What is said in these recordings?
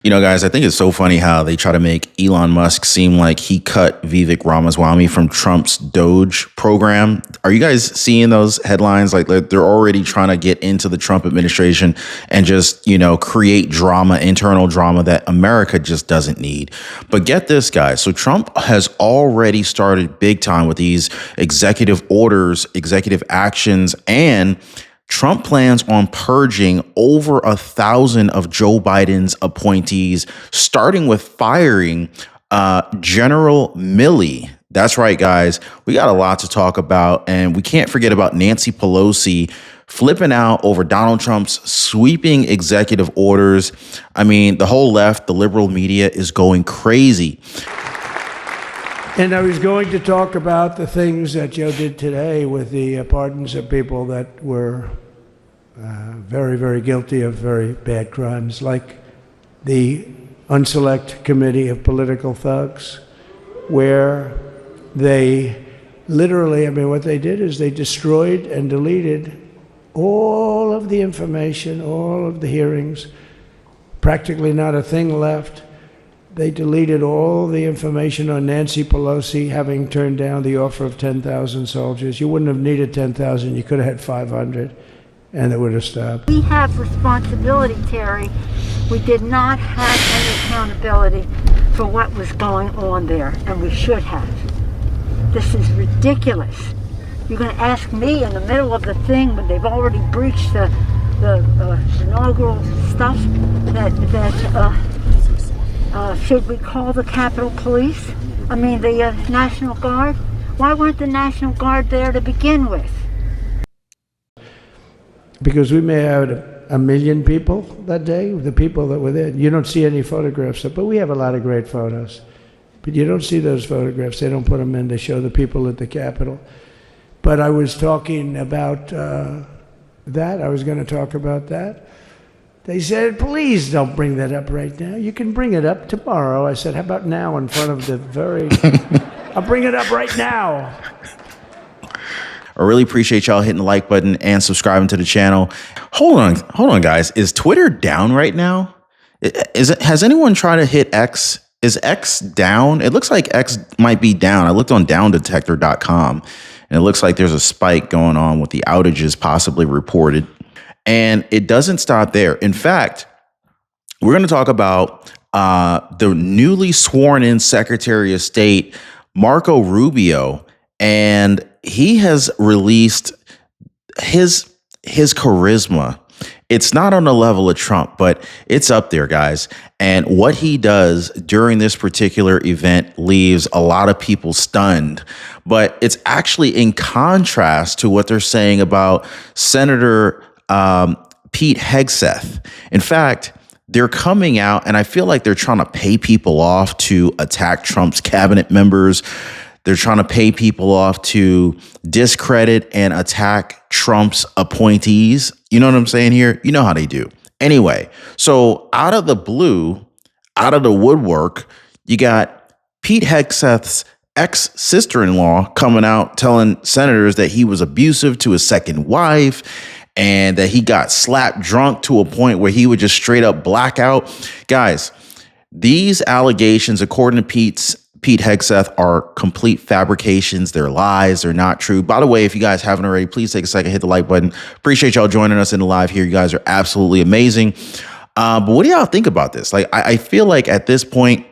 Guys, I think it's so funny how they try to make Elon Musk seem like he cut Vivek Ramaswamy from Trump's Doge program. Are you guys seeing those headlines? Like they're already trying to get into the Trump administration and just, create drama, internal drama that America just doesn't need. But get this, guys. So Trump has already started big time with these executive orders, executive actions, and Trump plans on purging over 1,000 of Joe Biden's appointees, starting with firing General Milley. That's right, guys. We got a lot to talk about, and we can't forget about Nancy Pelosi flipping out over Donald Trump's sweeping executive orders. I mean, the whole left, the liberal media is going crazy. And I was going to talk about the things that Joe did today with the pardons of people that were very, very guilty of very bad crimes, like the Unselect Committee of Political Thugs, where they literally, what they did is they destroyed and deleted all of the information, all of the hearings, practically not a thing left. They deleted all the information on Nancy Pelosi having turned down the offer of 10,000 soldiers. You wouldn't have needed 10,000. You could have had 500, and it would have stopped. We have responsibility, Terry. We did not have any accountability for what was going on there, and we should have. This is ridiculous. You're going to ask me in the middle of the thing when they've already breached the inaugural stuff that should we call the Capitol Police? The National Guard? Why weren't the National Guard there to begin with? Because we may have had 1 million people that day, the people that were there. You don't see any photographs, but we have a lot of great photos. But you don't see those photographs. They don't put them in. They show the people at the Capitol. But I was talking about that. I was going to talk about that. They said, please don't bring that up right now. You can bring it up tomorrow. I said, how about now in front of the I'll bring it up right now. I really appreciate y'all hitting the like button and subscribing to the channel. Hold on, guys. Is Twitter down right now? Has anyone tried to hit X? Is X down? It looks like X might be down. I looked on downdetector.com, and it looks like there's a spike going on with the outages possibly reported. And it doesn't stop there. In fact, we're going to talk about the newly sworn in Secretary of State, Marco Rubio, and he has released his charisma. It's not on the level of Trump, but it's up there, guys. And what he does during this particular event leaves a lot of people stunned. But it's actually in contrast to what they're saying about Senator Pete Hegseth. In fact, they're coming out, and I feel like they're trying to pay people off to attack Trump's cabinet members. They're trying to pay people off to discredit and attack Trump's appointees. You know what I'm saying here? You know how they do. Anyway, so out of the blue, out of the woodwork, you got Pete Hegseth's ex-sister-in-law coming out telling senators that he was abusive to his second wife and that he got slapped drunk to a point where he would just straight up black out. Guys, these allegations, according to Pete Hegseth, are complete fabrications. They're lies. They're not true. By the way, if you guys haven't already, please take a second, hit the like button. Appreciate y'all joining us in the live here. You guys are absolutely amazing. But what do y'all think about this? Like, I feel like at this point,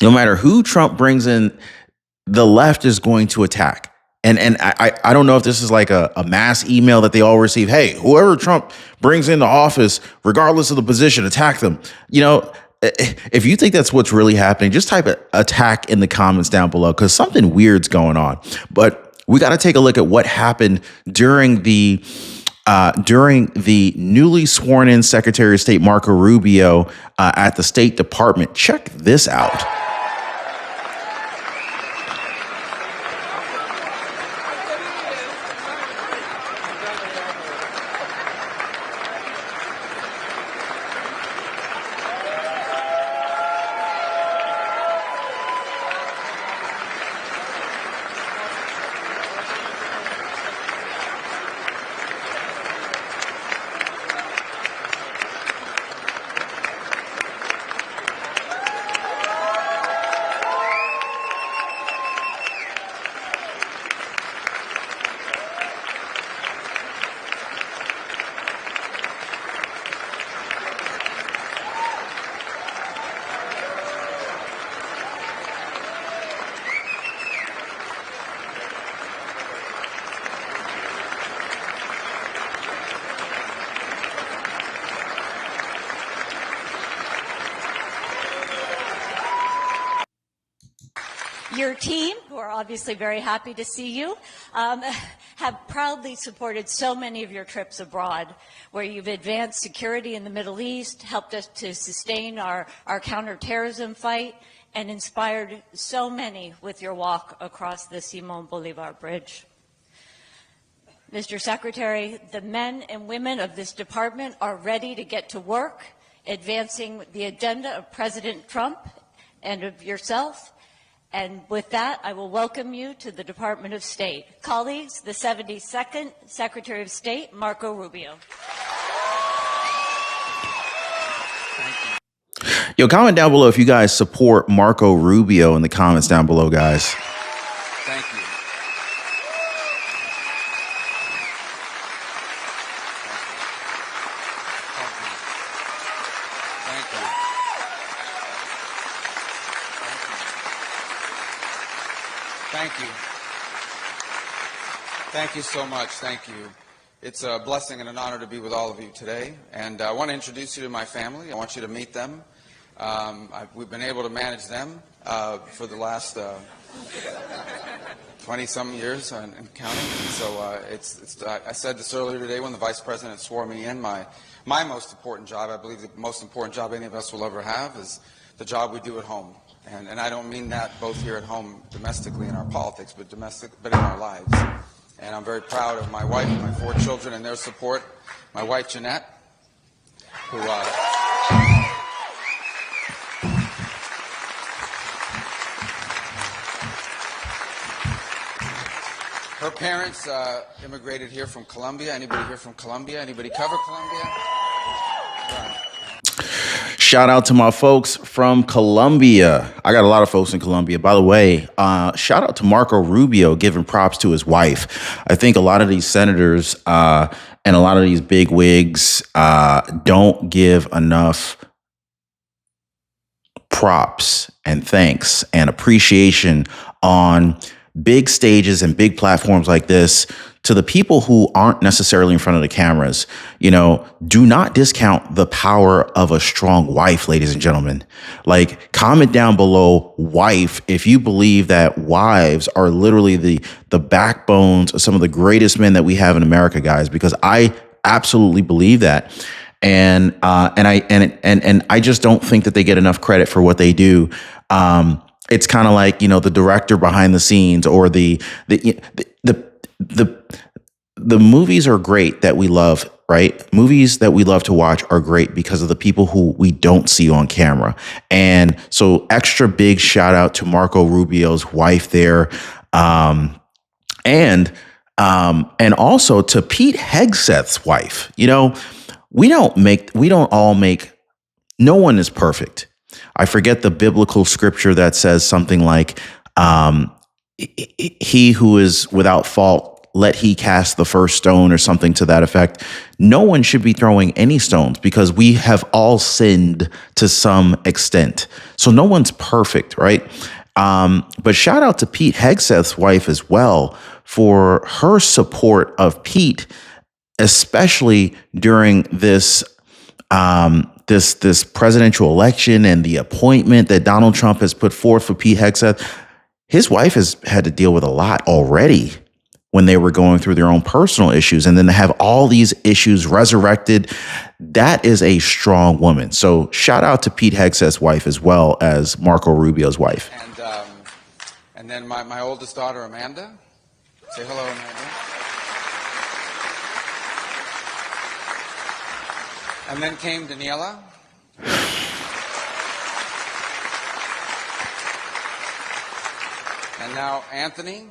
no matter who Trump brings in, the left is going to attack. And I don't know if this is like a mass email that they all receive. Hey, whoever Trump brings into office, regardless of the position, attack them. If you think that's what's really happening, just type attack in the comments down below, because something weird's going on. But we got to take a look at what happened during the newly sworn in Secretary of State Marco Rubio at the State Department. Check this out. Your team, who are obviously very happy to see you, have proudly supported so many of your trips abroad, where you've advanced security in the Middle East, helped us to sustain our counterterrorism fight, and inspired so many with your walk across the Simon Bolivar Bridge. Mr. Secretary, the men and women of this department are ready to get to work, advancing the agenda of President Trump and of yourself. And with that, I will welcome you to the Department of State. Colleagues, the 72nd Secretary of State, Marco Rubio. Yo, comment down below if you guys support Marco Rubio in the comments down below, guys. Thank you. Thank you. Thank you so much. Thank you. It's a blessing and an honor to be with all of you today. And I want to introduce you to my family. I want you to meet them. We've been able to manage them for the last 20-some years and counting. And so I said this earlier today when the Vice President swore me in. My most important job, I believe the most important job any of us will ever have, is the job we do at home. And I don't mean that both here at home domestically in our politics, but in our lives. And I'm very proud of my wife and my 4 children and their support. My wife, Jeanette, who her parents immigrated here from Colombia. Anybody here from Colombia? Anybody cover Colombia? Right. Shout out to my folks from Colombia. I got a lot of folks in Colombia. By the way, shout out to Marco Rubio giving props to his wife. I think a lot of these senators and a lot of these big wigs don't give enough props and thanks and appreciation on big stages and big platforms like this to the people who aren't necessarily in front of the cameras. You know, do not discount the power of a strong wife, ladies and gentlemen. Like, comment down below wife if you believe that wives are literally the backbones of some of the greatest men that we have in America, guys, because I absolutely believe that. And I just don't think that they get enough credit for what they do. It's kind of like, you know, the director behind the scenes, or the movies are great that we love, right? Movies that we love to watch are great because of the people who we don't see on camera. And so extra big shout out to Marco Rubio's wife there. And also to Pete Hegseth's wife. You know, no one is perfect. I forget the biblical scripture that says something like, he who is without fault, let he cast the first stone, or something to that effect. No one should be throwing any stones because we have all sinned to some extent. So no one's perfect, right? But shout out to Pete Hegseth's wife as well for her support of Pete, especially during this this presidential election and the appointment that Donald Trump has put forth for Pete Hegseth. His wife has had to deal with a lot already when they were going through their own personal issues, and then to have all these issues resurrected, that is a strong woman. So shout out to Pete Hegseth's wife as well as Marco Rubio's wife. And then my oldest daughter, Amanda. Say hello, Amanda. And then came Daniela. And now Anthony.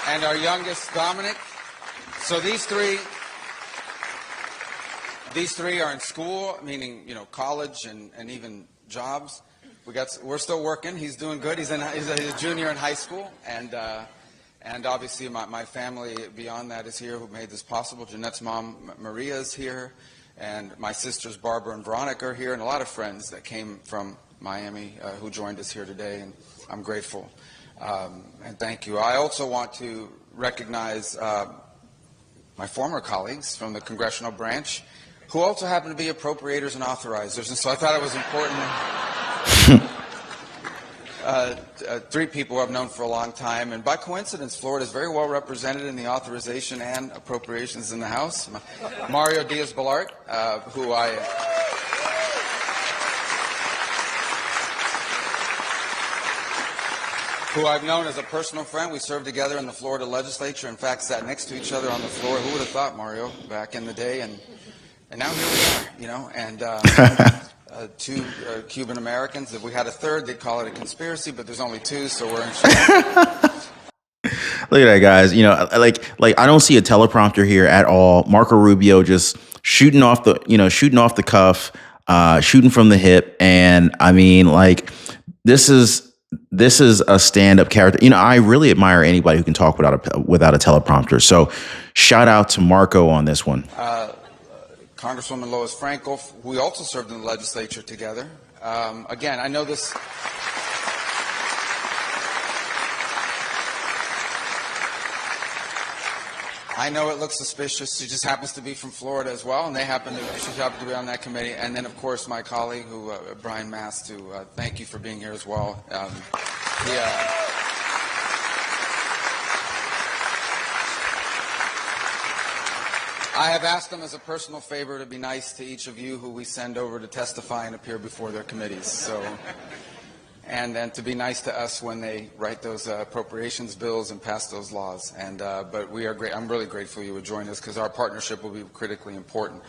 And our youngest, Dominic. So these three are in school, meaning, you know, college and even jobs. We're still working. He's doing good. He's a junior in high school, and obviously my family beyond that is here, who made this possible. Jeanette's mom, Maria, is here, and my sisters Barbara and Veronica are here, and a lot of friends that came from Miami who joined us here today, and I'm grateful. And thank you. I also want to recognize my former colleagues from the congressional branch, who also happen to be appropriators and authorizers, and so I thought it was important three people I've known for a long time, and by coincidence, Florida is very well represented in the authorization and appropriations in the House. Mario Diaz-Balart, who I've known as a personal friend. We served together in the Florida legislature. In fact, sat next to each other on the floor. Who would have thought, Mario, back in the day? And now here we are, you know, and two Cuban Americans. If we had a third, they'd call it a conspiracy, but there's only two, so we're in trouble. Look at that, guys. You know, like I don't see a teleprompter here at all. Marco Rubio just shooting off the cuff, shooting from the hip. And I mean, like, this is a stand-up character. You know, I really admire anybody who can talk without a teleprompter. So shout out to Marco on this one. Congresswoman Lois Frankel, we also served in the legislature together. Again, I know this. I know it looks suspicious. She just happens to be from Florida as well, and she happened to be on that committee. And then, of course, my colleague, Brian Mast, who thank you for being here as well. I have asked them as a personal favor to be nice to each of you who we send over to testify and appear before their committees. So. And then to be nice to us when they write those appropriations bills and pass those laws. And but we are great. I'm really grateful you would join us because our partnership will be critically important.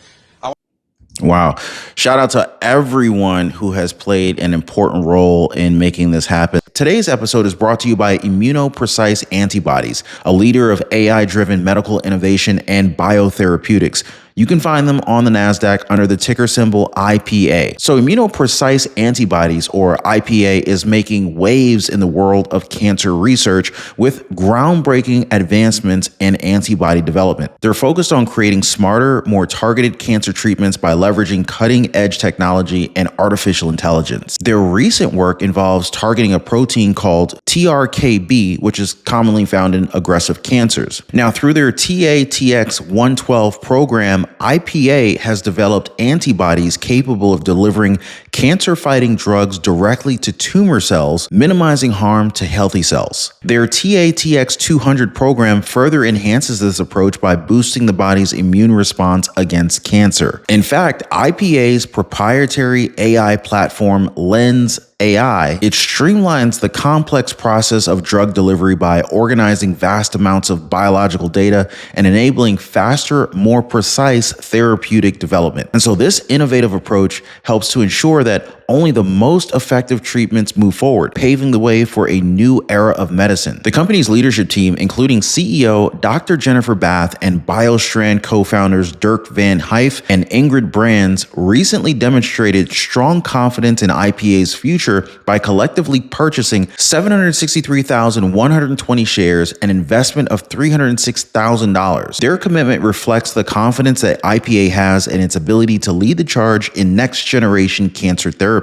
Wow. Shout out to everyone who has played an important role in making this happen. Today's episode is brought to you by Immunoprecise Antibodies, a leader of AI-driven medical innovation and biotherapeutics. You can find them on the NASDAQ under the ticker symbol IPA. So Immunoprecise Antibodies, or IPA, is making waves in the world of cancer research with groundbreaking advancements in antibody development. They're focused on creating smarter, more targeted cancer treatments by leveraging cutting-edge technology and artificial intelligence. Their recent work involves targeting a protein called TRKB, which is commonly found in aggressive cancers. Now, through their TATX-112 program, IPA has developed antibodies capable of delivering cancer-fighting drugs directly to tumor cells, minimizing harm to healthy cells. Their TATX-200 program further enhances this approach by boosting the body's immune response against cancer. In fact, IPA's proprietary AI platform, Lens AI, it streamlines the complex process of drug delivery by organizing vast amounts of biological data and enabling faster, more precise therapeutic development. And so this innovative approach helps to ensure that only the most effective treatments move forward, paving the way for a new era of medicine. The company's leadership team, including CEO Dr. Jennifer Bath and BioStrand co-founders Dirk Van Hyf and Ingrid Brands, recently demonstrated strong confidence in IPA's future by collectively purchasing 763,120 shares, an investment of $306,000. Their commitment reflects the confidence that IPA has in its ability to lead the charge in next-generation cancer therapies,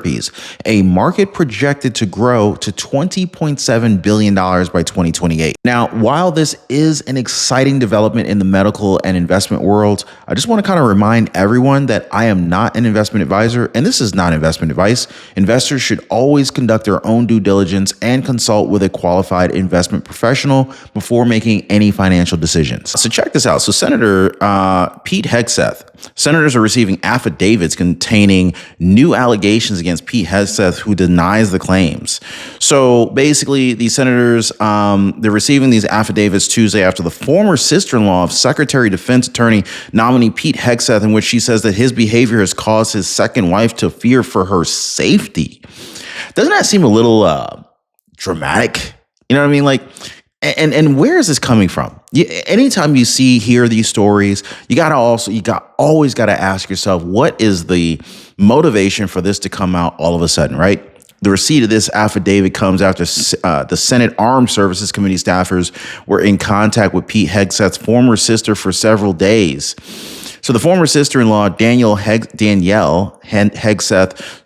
a market projected to grow to $20.7 billion by 2028. Now, while this is an exciting development in the medical and investment world, I just want to kind of remind everyone that I am not an investment advisor, and this is not investment advice. Investors should always conduct their own due diligence and consult with a qualified investment professional before making any financial decisions. So check this out. So Senator Pete Hegseth, senators are receiving affidavits containing new allegations against Pete Hegseth, who denies the claims. So basically, these senators, they're receiving these affidavits Tuesday after the former sister-in-law of Secretary of Defense Attorney nominee Pete Hegseth, in which she says that his behavior has caused his second wife to fear for her safety. Doesn't that seem a little dramatic? You know what I mean? Like, and where is this coming from? Anytime you hear these stories, you always got to ask yourself, what is the motivation for this to come out all of a sudden, right? The receipt of this affidavit comes after the Senate Armed Services Committee staffers were in contact with Pete Hegseth's former sister for several days. So the former sister-in-law, Danielle Hegseth,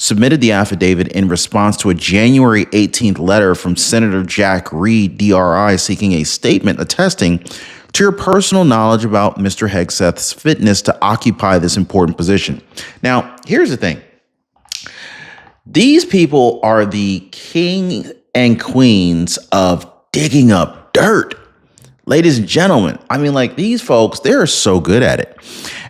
submitted the affidavit in response to a January 18th letter from Senator Jack Reed, DRI, seeking a statement attesting to your personal knowledge about Mr. Hegseth's fitness to occupy this important position. Now, here's the thing. These people are the king and queens of digging up dirt. Ladies and gentlemen, I mean, like, these folks, they're so good at it.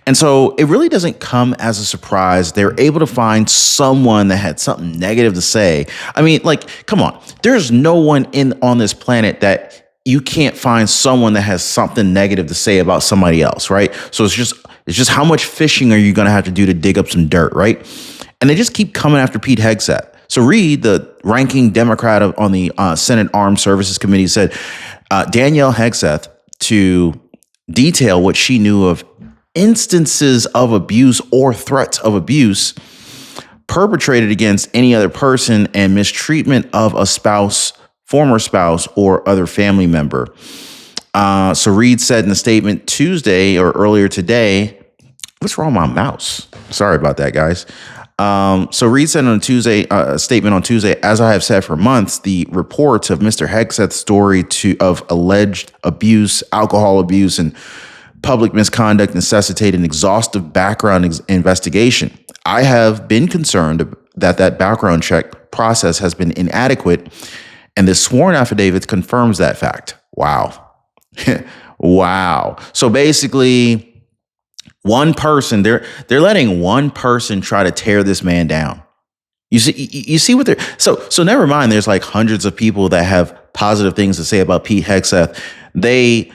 And so it really doesn't come as a surprise. They're able to find someone that had something negative to say. I mean, like, come on. There's no one on this planet that you can't find someone that has something negative to say about somebody else, right? So it's just how much fishing are you going to have to do to dig up some dirt, right? And they just keep coming after Pete Hegseth. So Reid, the ranking Democrat on the Senate Armed Services Committee, said Danielle Hegseth to detail what she knew of instances of abuse or threats of abuse perpetrated against any other person and mistreatment of a spouse, former spouse, or other family member. So Reid said in a statement Tuesday or earlier today, what's wrong with my mouse? Sorry about that, guys. So Reid said on Tuesday, a statement on Tuesday, as I have said for months, the reports of Mr. Hegseth's story of alleged abuse, alcohol abuse, and public misconduct necessitate an exhaustive background investigation. I have been concerned that background check process has been inadequate, and this sworn affidavit confirms that fact. Wow. Wow. So basically, one person, they're letting one person try to tear this man down. You see what they're so never mind. There's like hundreds of people that have positive things to say about Pete Hegseth. They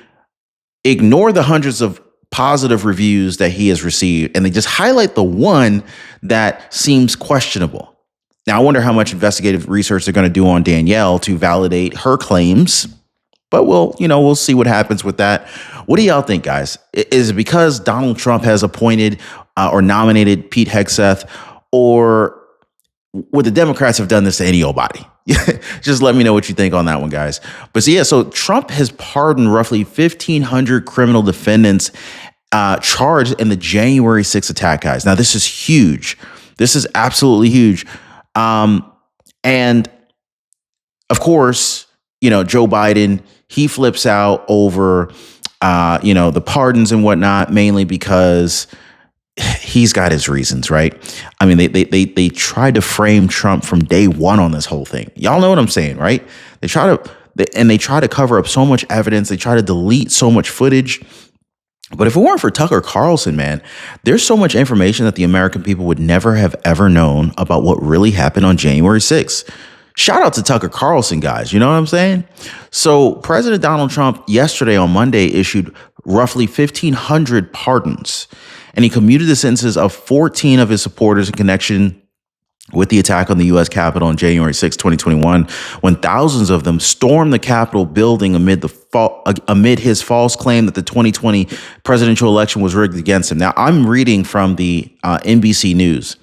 ignore the hundreds of positive reviews that he has received, and they just highlight the one that seems questionable. Now, I wonder how much investigative research they're going to do on Danielle to validate her claims. But we'll see what happens with that. What do y'all think, guys? Is it because Donald Trump has appointed or nominated Pete Hegseth, or would the Democrats have done this to any old body? Just let me know what you think on that one, guys. But so Trump has pardoned roughly 1,500 criminal defendants charged in the January 6th attack, guys. Now, this is huge. This is absolutely huge. And of course, Joe Biden, he flips out over, the pardons and whatnot, mainly because he's got his reasons, right? I mean, they tried to frame Trump from day one on this whole thing. Y'all know what I'm saying, right? They try to cover up so much evidence. They try to delete so much footage. But if it weren't for Tucker Carlson, man, there's so much information that the American people would never have ever known about what really happened on January 6th. Shout out to Tucker Carlson, guys. You know what I'm saying? So President Donald Trump yesterday on Monday issued roughly 1,500 pardons, and he commuted the sentences of 14 of his supporters in connection with the attack on the U.S. Capitol on January 6, 2021, when thousands of them stormed the Capitol building amid his false claim that the 2020 presidential election was rigged against him. Now, I'm reading from the NBC News.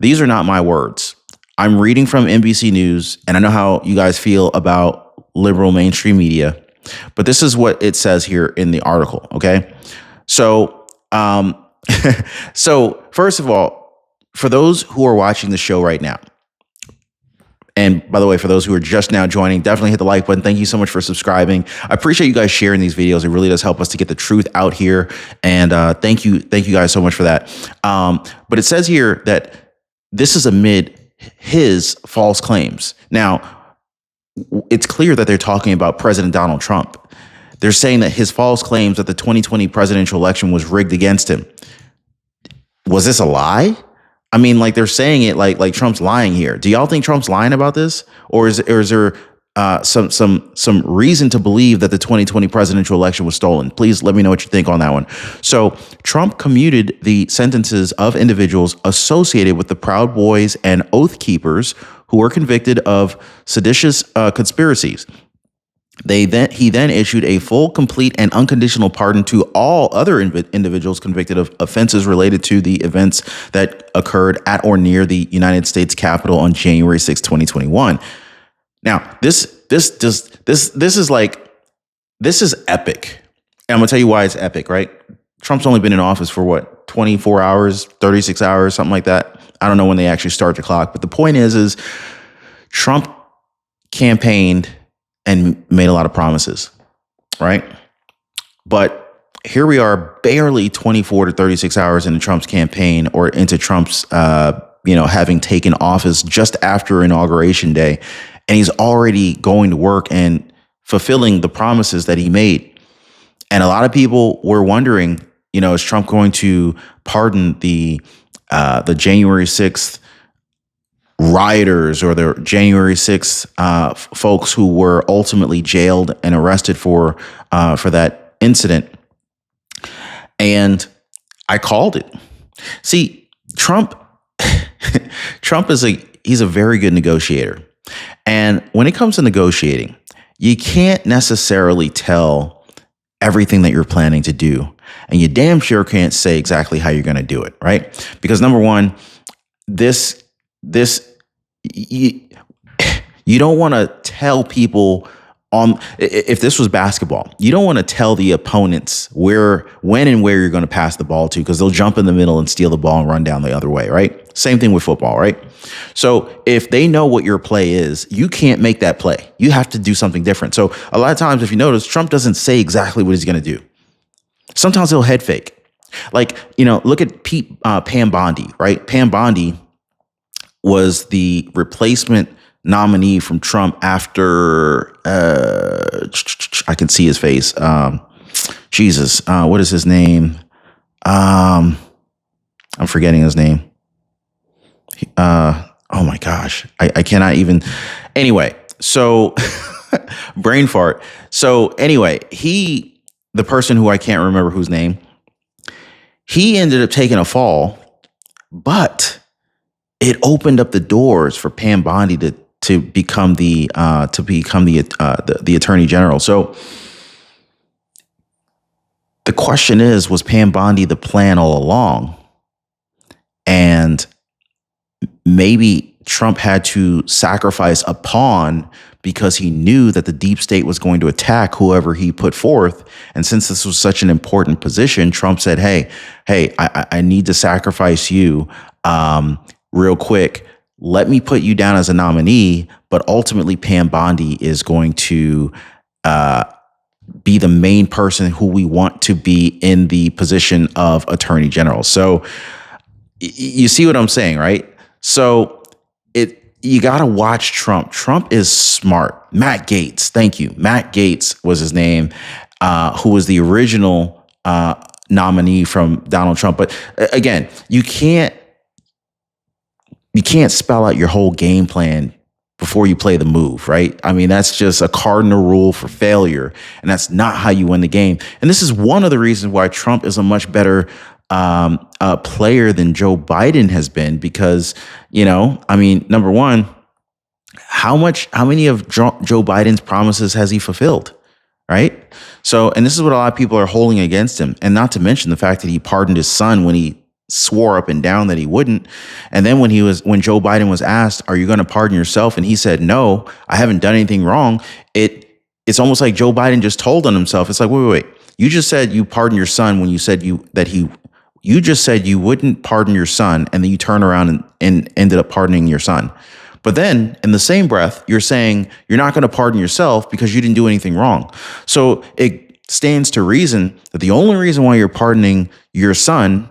These are not my words. I'm reading from NBC News, and I know how you guys feel about liberal mainstream media, but this is what it says here in the article, okay? So, so first of all, for those who are watching the show right now, and by the way, for those who are just now joining, definitely hit the like button. Thank you so much for subscribing. I appreciate you guys sharing these videos. It really does help us to get the truth out here, and thank you guys so much for that. But it says here that this is amid his false claims. Now, it's clear that they're talking about President Donald Trump. They're saying that his false claims that the 2020 presidential election was rigged against him. Was this a lie? I mean, like, they're saying it like Trump's lying here. Do y'all think Trump's lying about this? Or is there some reason to believe that the 2020 presidential election was stolen? Please let me know what you think on that one. So Trump commuted the sentences of individuals associated with the Proud Boys and Oath Keepers who were convicted of seditious conspiracies. He then issued a full, complete, and unconditional pardon to all other individuals convicted of offenses related to the events that occurred at or near the United States Capitol on January 6, 2021. Now, this is epic. And I'm gonna tell you why it's epic, right? Trump's only been in office for what, 24 hours, 36 hours, something like that. I don't know when they actually start the clock, but the point is Trump campaigned and made a lot of promises, right? But here we are, barely 24 to 36 hours into Trump's campaign, or into Trump's, having taken office just after Inauguration Day. and he's already going to work and fulfilling the promises that he made. And a lot of people were wondering, is Trump going to pardon the January 6th rioters or the January 6th folks who were ultimately jailed and arrested for that incident? And I called it. See, Trump he's a very good negotiator. And when it comes to negotiating, you can't necessarily tell everything that you're planning to do. And you damn sure can't say exactly how you're going to do it, right? Because number one, you don't want to tell people if this was basketball, you don't want to tell the opponents when and where you're going to pass the ball to, because they'll jump in the middle and steal the ball and run down the other way, right? Same thing with football, right? So if they know what your play is, you can't make that play. You have to do something different. So a lot of times, if you notice, Trump doesn't say exactly what he's going to do. Sometimes he'll head fake. Like, look at Pam Bondi, right? Pam Bondi was the replacement nominee from Trump after I can see his face. Jesus, what is his name? I'm forgetting his name. Oh my gosh, I cannot even. Anyway, so brain fart. So anyway, the person who I can't remember whose name, he ended up taking a fall, but it opened up the doors for Pam Bondi to become the attorney general. So the question is, was Pam Bondi the plan all along? And maybe Trump had to sacrifice a pawn because he knew that the deep state was going to attack whoever he put forth. And since this was such an important position, Trump said, hey, I need to sacrifice you real quick. Let me put you down as a nominee, but ultimately Pam Bondi is going to be the main person who we want to be in the position of attorney general. So you see what I'm saying, right? So you got to watch Trump. Trump is smart. Matt Gaetz, thank you. Matt Gaetz was his name, who was the original nominee from Donald Trump. But again, you can't spell out your whole game plan before you play the move, right? I mean, that's just a cardinal rule for failure, and that's not how you win the game. And this is one of the reasons why Trump is a much better player than Joe Biden has been, because, number one, how many of Joe Biden's promises has he fulfilled? Right. So, and this is what a lot of people are holding against him. And not to mention the fact that he pardoned his son when he swore up and down that he wouldn't. And then when Joe Biden was asked, are you going to pardon yourself? And he said, no, I haven't done anything wrong. It's almost like Joe Biden just told on himself. It's like, wait. You just said you pardoned your son when you said you just said you wouldn't pardon your son. And then you turn around and ended up pardoning your son. But then in the same breath, you're saying you're not going to pardon yourself because you didn't do anything wrong. So it stands to reason that the only reason why you're pardoning your son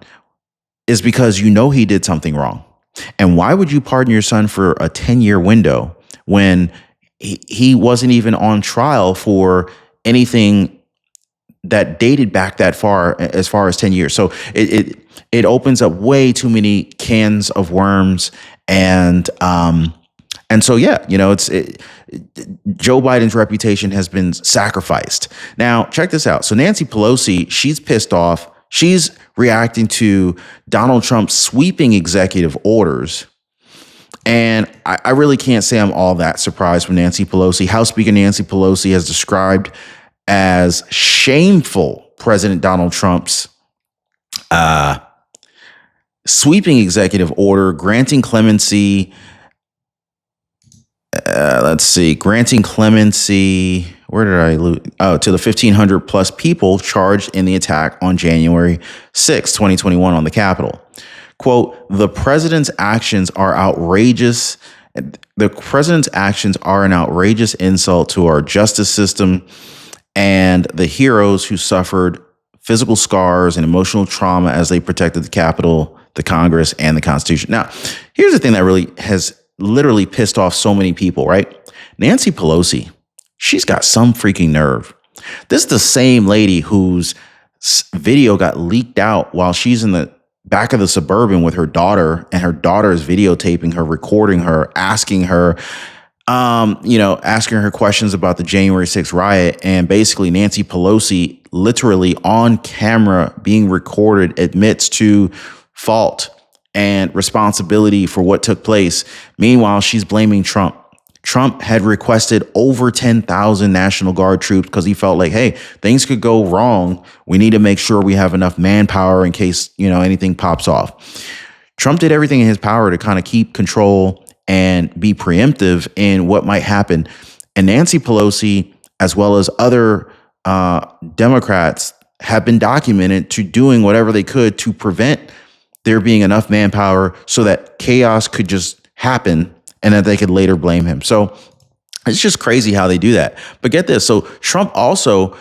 is because you know he did something wrong. And why would you pardon your son for a 10-year window when he wasn't even on trial for anything that dated back that far as 10 years? So it opens up way too many cans of worms. And so, yeah, Joe Biden's reputation has been sacrificed. Now, check this out. So Nancy Pelosi, she's pissed off. She's reacting to Donald Trump's sweeping executive orders. And I really can't say I'm all that surprised with Nancy Pelosi. House Speaker Nancy Pelosi has described as shameful President Donald Trump's sweeping executive order granting clemency. Granting clemency. Where did I lose? Oh, to the 1,500 plus people charged in the attack on January 6, 2021 on the Capitol. Quote, the president's actions are outrageous. The president's actions are an outrageous insult to our justice system and the heroes who suffered physical scars and emotional trauma as they protected the Capitol, the Congress, and the Constitution. Now, here's the thing that really has literally pissed off so many people, right? Nancy Pelosi, she's got some freaking nerve. This is the same lady whose video got leaked out while she's in the back of the Suburban with her daughter, and her daughter is videotaping her, recording her, asking her questions about the January 6th riot. And basically Nancy Pelosi, literally on camera being recorded, admits to fault and responsibility for what took place. Meanwhile, she's blaming Trump. Trump had requested over 10,000 National Guard troops because he felt like, hey, things could go wrong. We need to make sure we have enough manpower in case, anything pops off. Trump did everything in his power to kind of keep control and be preemptive in what might happen. And Nancy Pelosi, as well as other Democrats, have been documented to doing whatever they could to prevent there being enough manpower so that chaos could just happen and that they could later blame him. So it's just crazy how they do that. But get this. So Trump also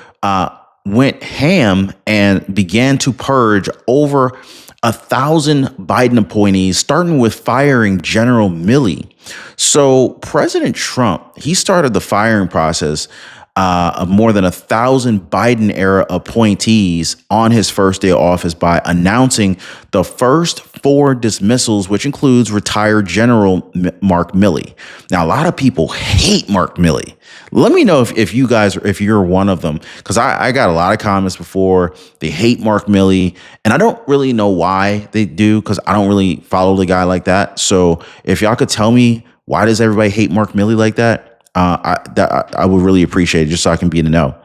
went ham and began to purge over 1,000 Biden appointees, starting with firing General Milley. So President Trump, he started the firing process of more than 1,000 Biden era appointees on his first day of office by announcing the first 4 dismissals, which includes retired General Mark Milley. Now, a lot of people hate Mark Milley. Let me know if you guys, if you're one of them, because I got a lot of comments before. They hate Mark Milley, and I don't really know why they do, because I don't really follow the guy like that. So if y'all could tell me, why does everybody hate Mark Milley like that? I would really appreciate it, just so I can be in the know.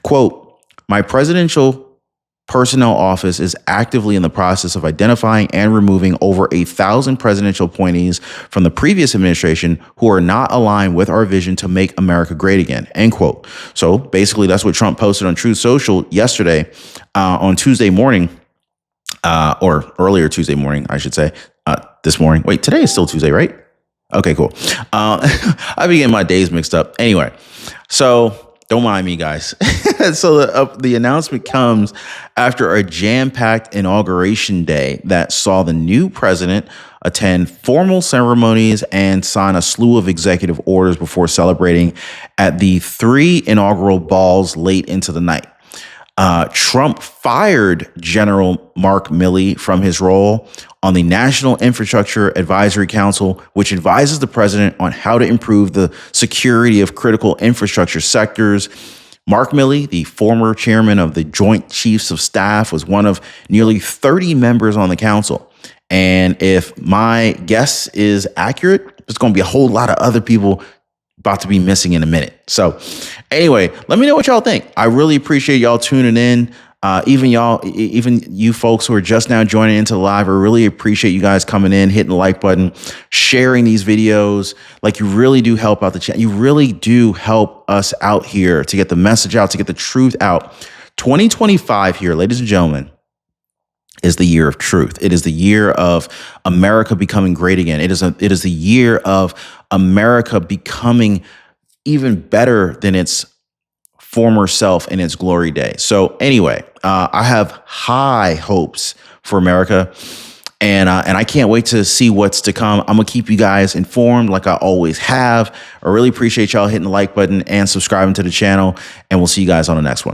Quote, my presidential personnel office is actively in the process of identifying and removing over 1,000 presidential appointees from the previous administration who are not aligned with our vision to make America great again, end quote. So basically that's what Trump posted on Truth Social yesterday, on Tuesday morning, or earlier Tuesday morning, I should say, this morning. Wait, today is still Tuesday, right? Okay, cool. I be getting my days mixed up. Anyway, so don't mind me, guys. So the announcement comes after a jam-packed inauguration day that saw the new president attend formal ceremonies and sign a slew of executive orders before celebrating at the 3 inaugural balls late into the night. Trump fired General Mark Milley from his role on the National Infrastructure Advisory Council, which advises the president on how to improve the security of critical infrastructure sectors. Mark Milley, the former chairman of the Joint Chiefs of Staff, was one of nearly 30 members on the council. And if my guess is accurate, there's going to be a whole lot of other people about to be missing in a minute. So anyway, let me know what y'all think. I really appreciate y'all tuning in. Even you folks who are just now joining into the live, I really appreciate you guys coming in, hitting the like button, sharing these videos. Like, you really do help out the channel. You really do help us out here to get the message out, to get the truth out. 2025 here, ladies and gentlemen, is the year of truth. It is the year of America becoming great again. It is the year of America becoming even better than its former self in its glory day. So anyway, I have high hopes for America, and I can't wait to see what's to come. I'm gonna keep you guys informed like I always have. I really appreciate y'all hitting the like button and subscribing to the channel, and we'll see you guys on the next one.